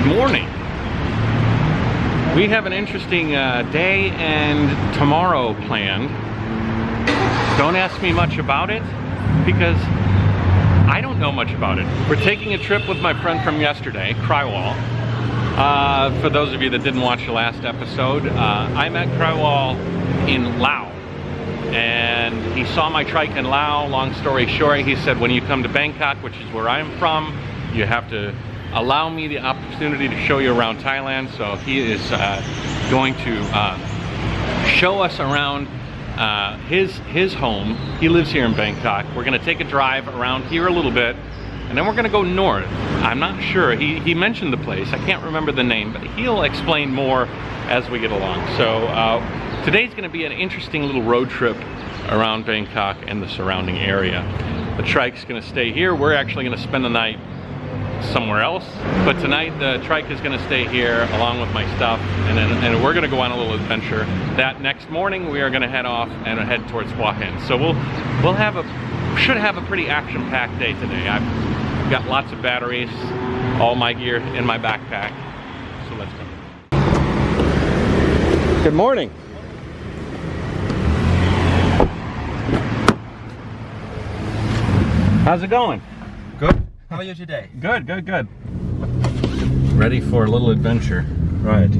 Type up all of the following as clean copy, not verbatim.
Morning. We have an interesting day and tomorrow planned. Don't ask me much about it because I don't know much about it. We're taking a trip with my friend from yesterday, Kraiwal. For those of you that didn't watch the last episode, I met Kraiwal in Laos. And he saw my trike in Laos. Long story short, he said when you come to Bangkok, which is where I'm from, you have to allow me the opportunity to show you around Thailand. So he is going to show us around his home. He lives here in Bangkok. We're going to take a drive around here a little bit, and then we're going to go north. I'm not sure. He mentioned the place. I can't remember the name, but he'll explain more as we get along. So today's going to be an interesting little road trip around Bangkok and the surrounding area. The trike's going to stay here. We're actually going to spend the night somewhere else, but tonight the trike is going to stay here along with my stuff, and we're going to go on a little adventure. That next morning we are going to head off and head towards Hua Hin. So should have a pretty action-packed day today. I've got lots of batteries, all my gear in my backpack. So let's go. Good morning. How's it going? Good. How are you today? Good, good, good. Ready for a little adventure. Right.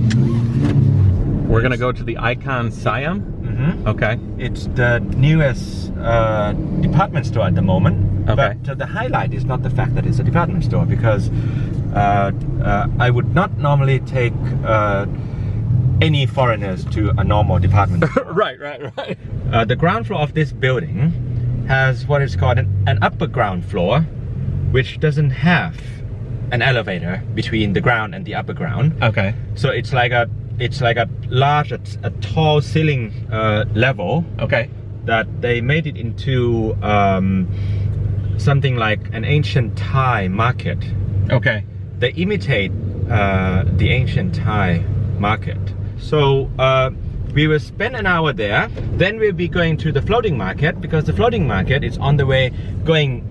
We're gonna go to the Icon Siam. Mm-hmm. Okay. It's the newest department store at the moment. Okay. But the highlight is not the fact that it's a department store, because I would not normally take any foreigners to a normal department store. Right. The ground floor of this building has what is called an upper ground floor, which doesn't have an elevator between the ground and the upper ground. Okay. So it's like a large, a tall ceiling level. Okay. That they made it into something like an ancient Thai market. Okay. They imitate the ancient Thai market. So we will spend an hour there. Then we'll be going to the floating market, because the floating market is on the way going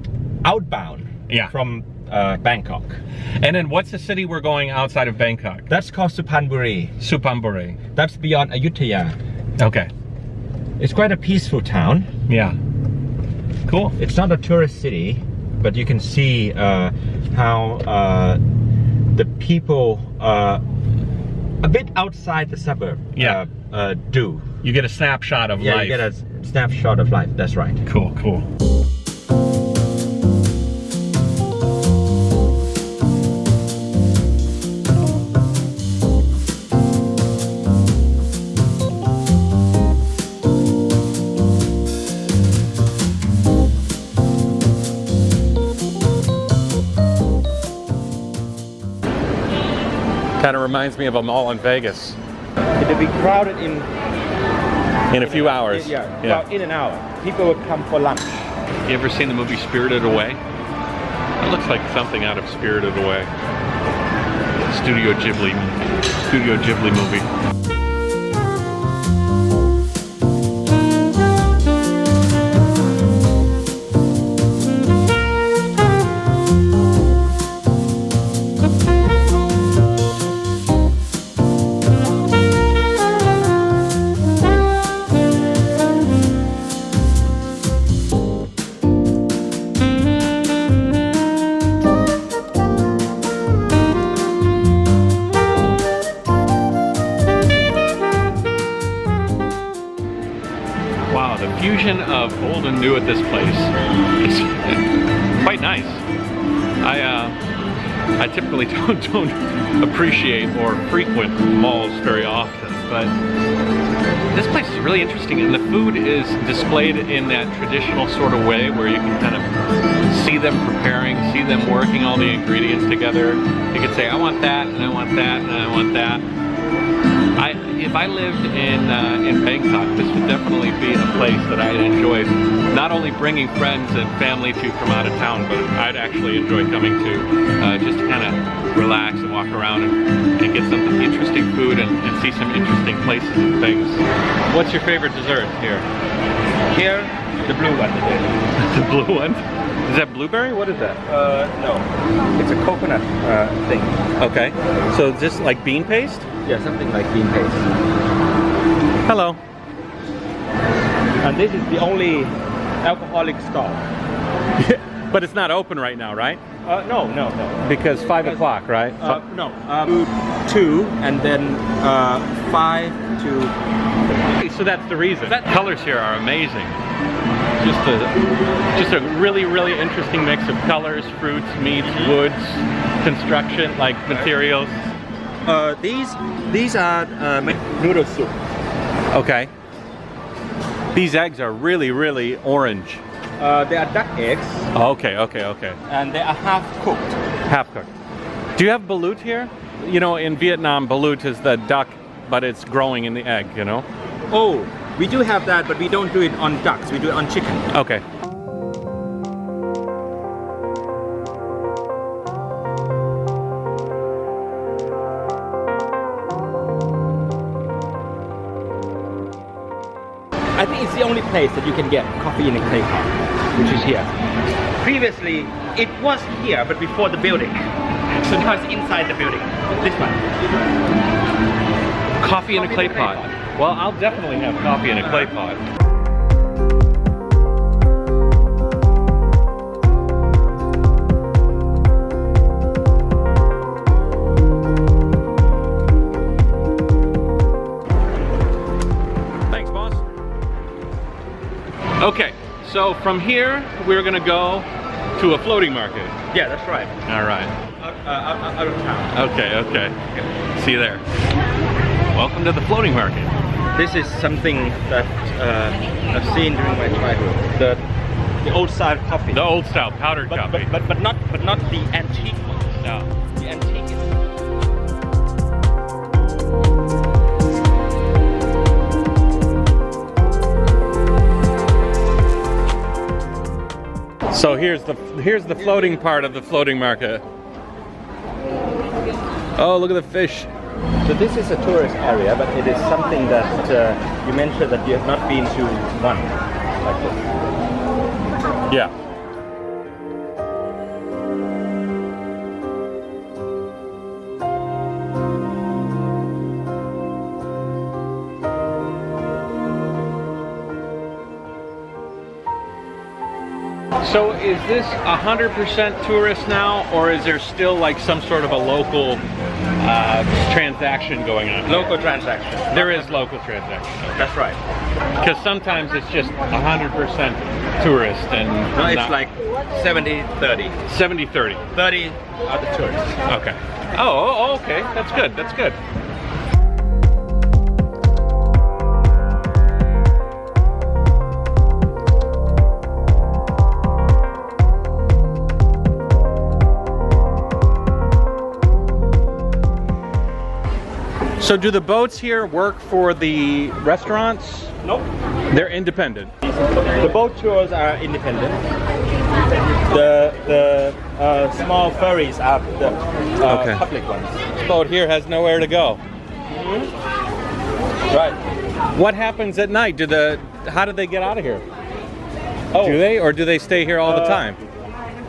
outbound. Yeah. From Bangkok. And then what's the city we're going outside of Bangkok? That's called Suphanburi. Suphanburi. That's beyond Ayutthaya. Okay. It's quite a peaceful town. Yeah. Cool. It's not a tourist city, but you can see how the people a bit outside the suburb do. You get a snapshot of life. Yeah, you get a snapshot of life. That's right. Cool, cool. Kind of reminds me of a mall in Vegas. It'll be crowded in a few hours. Yeah. Well, in an hour. People will come for lunch. You ever seen the movie Spirited Away? It looks like something out of Spirited Away. Studio Ghibli movie. Fusion of old and new at this place is quite nice. I typically don't appreciate or frequent malls very often, but this place is really interesting, and the food is displayed in that traditional sort of way where you can kind of see them preparing, see them working all the ingredients together. You could say, I want that, and I want that, and I want that. If I lived in Bangkok, this would definitely be a place that I'd enjoy not only bringing friends and family to from out of town, but I'd actually enjoy coming to just to kind of relax and walk around and get some interesting food and see some interesting places and things. What's your favorite dessert here? Here, the blue one. The blue one? Is that blueberry? What is that? No, it's a coconut thing. Okay. So just like bean paste? Yeah, something like bean paste. Hello. And this is the only alcoholic stall. But it's not open right now, right? No. Because 5 o'clock, right? No. 2 and then 5 to. So that's the reason. Colors here are amazing. Just a really, really interesting mix of colors, fruits, meats, woods, construction, like materials. These are noodle soup. Okay. These eggs are really, really orange. They are duck eggs. Okay. And they are half cooked. Half cooked. Do you have balut here? You know, in Vietnam, balut is the duck, but it's growing in the egg, you know? Oh, we do have that, but we don't do it on ducks. We do it on chicken. Okay. I think it's the only place that you can get coffee in a clay pot, which is here. Previously, it was here, but before the building. So now it's inside the building. This one. Coffee in a clay pot. Well, I'll definitely have coffee in a clay pot. Thanks, boss. Okay, so from here, we're gonna go to a floating market. Yeah, that's right. All right. Out of town. Okay. See you there. Welcome to the floating market. This is something that I've seen during my childhood. The old style coffee. The old style powdered coffee. But not the antique one. No. The antique is. So here's the floating part of the floating market. Oh, look at the fish. So this is a tourist area, but it is something that you mentioned that you have not been to one like this. Yeah. So is this 100% tourist now, or is there still like some sort of a local transaction going on? Local transaction. There is local transaction. That's right. Because sometimes it's just 100% tourist and No, it's like 70-30. 70-30. 30 are the tourists. Okay. Oh, okay. That's good. That's good. So do the boats here work for the restaurants? Nope. They're independent. The boat tours are independent. The small ferries are the public ones. This boat here has nowhere to go. Right. What happens at night? How do they get out of here? Oh, Do they, or do they stay here all the time?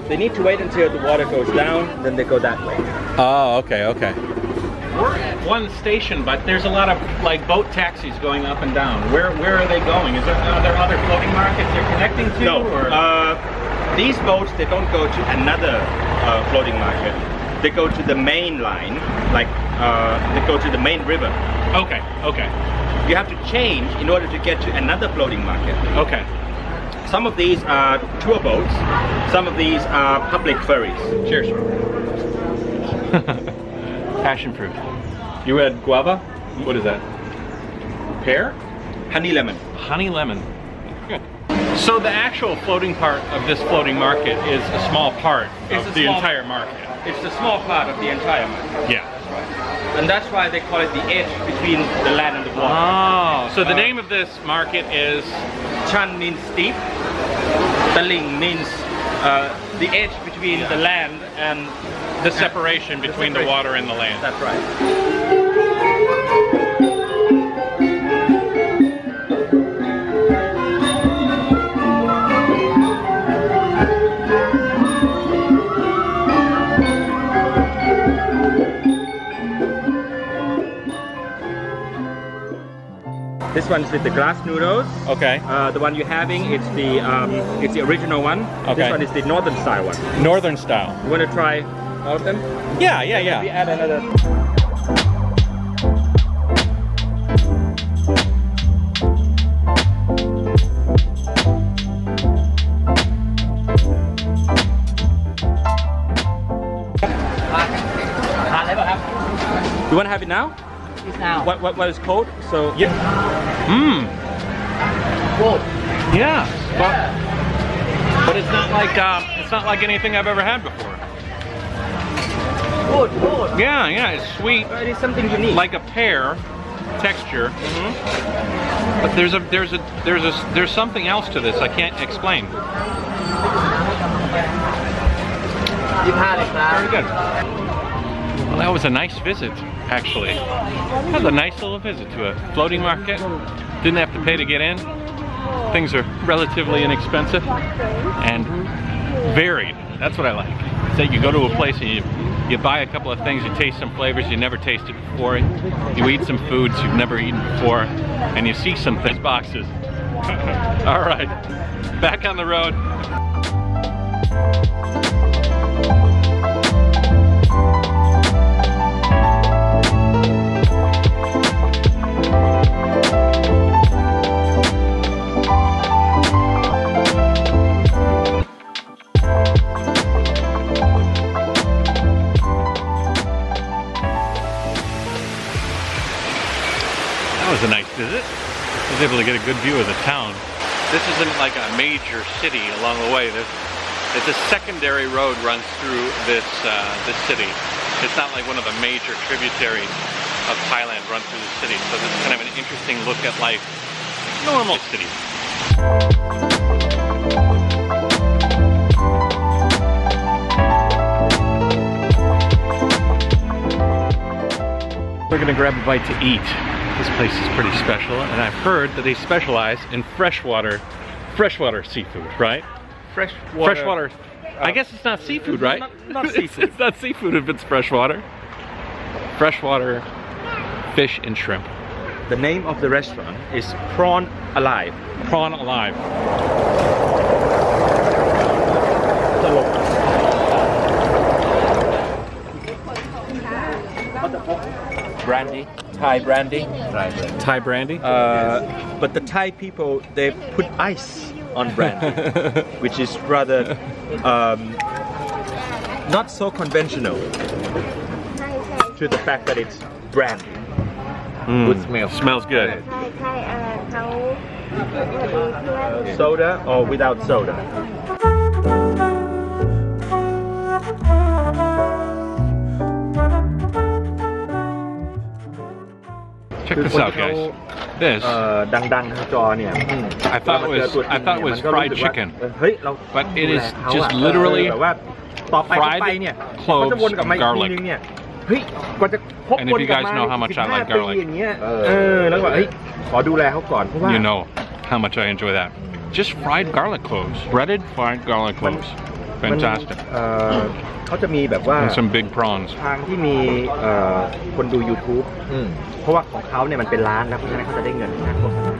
They need to wait until the water goes down, then they go that way. Oh, okay. We're at one station, but there's a lot of like boat taxis going up and down. Where are they going? Are there other floating markets they're connecting to? No. Or? These boats, they don't go to another floating market. They go to the main line, like they go to the main river. Okay. You have to change in order to get to another floating market. Okay. Some of these are tour boats. Some of these are public ferries. Cheers. Passion fruit. You had guava? What is that? Pear? Honey lemon. Honey lemon. Good. So the actual floating part of this floating market is a small part of the entire market. It's the small part of the entire market. Yeah. And that's why they call it the edge between the land and the water. Oh, so the name of this market is? Chan means steep. Taling means the edge between the land and The separation between the water and the land. That's right. This one's with the glass noodles. Okay. The one you're having, it's the original one. Okay. This one is the northern style one. Northern style. You want to try all of them? Yeah. We add another. You want to have it now? It's now. What is cold? So yeah. Good. Yeah. But it's not like anything I've ever had before. Good. Yeah. It's sweet. It is something unique. Like a pear texture. But there's something else to this I can't explain. Very good. Well, that was a nice visit, actually. That was a nice little visit to a floating market. Didn't have to pay to get in. Things are relatively inexpensive and varied. That's what I like. So you go to a place and you buy a couple of things, you taste some flavors you never tasted before, you eat some foods you've never eaten before, and you see some things, boxes. All right, back on the road. That was a nice visit. I was able to get a good view of the town. This isn't like a major city along the way. It's a secondary road runs through this city. It's not like one of the major tributaries of Thailand run through the city. So this is kind of an interesting look at life. Normal city. We're gonna grab a bite to eat. This place is pretty special, and I've heard that they specialize in freshwater seafood, right? Freshwater. I guess it's not seafood, right? Not seafood. It's not seafood if it's freshwater. Freshwater fish and shrimp. The name of the restaurant is Prawn Alive. Prawn Alive. Brandy, Thai brandy. Thai brandy? But the Thai people, they put ice on brandy, which is rather not so conventional to the fact that it's brandy. Good smell. Smells good. Soda or without soda? Check this out, guys. This. ดังๆทางจอเนี่ย I thought it was fried chicken, but it is just literally fried cloves of garlic. And if you guys know how much I like garlic, you know how much I enjoy that. Just fried garlic cloves, breaded fried garlic cloves. Fantastic. เขาจะมีแบบว่า And some big prawns. ทางที่มีคนดู YouTube เพราะว่าของเขาเนี่ยมันเป็นร้านนะเพราะฉะนั้นเขาจะได้เงินนะพวกนั้น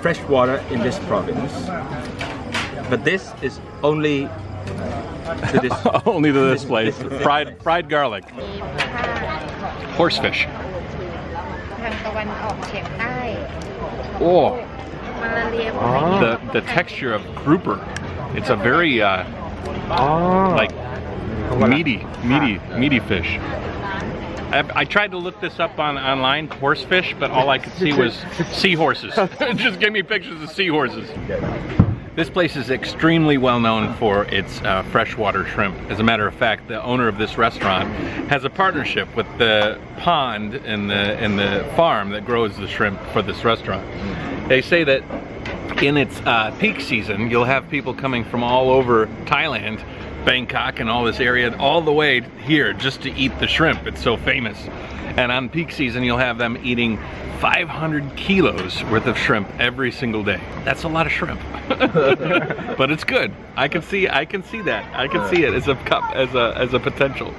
Fresh water in this province, but this is only to this Only to this place. Fried garlic. Horsefish. ทางตะวันออกเฉียงใต้ Oh. มาลาเรียพวกนี้ The texture of grouper. It's a very like meaty fish. I tried to look this up online, horsefish, but all I could see was seahorses. Just give me pictures of seahorses. This place is extremely well known for its freshwater shrimp. As a matter of fact, the owner of this restaurant has a partnership with the pond and the farm that grows the shrimp for this restaurant. They say that in its peak season, you'll have people coming from all over Thailand, Bangkok and all this area, all the way here just to eat the shrimp. It's so famous. And on peak season, you'll have them eating 500 kilos worth of shrimp every single day. That's a lot of shrimp, but it's good. I can see that. I can see it as a potential.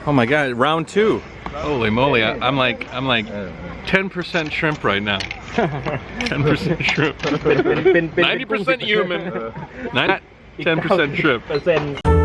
Oh my God, round 2. Holy moly, I'm like 10% shrimp right now. 10% shrimp. 90% human. 10% shrimp.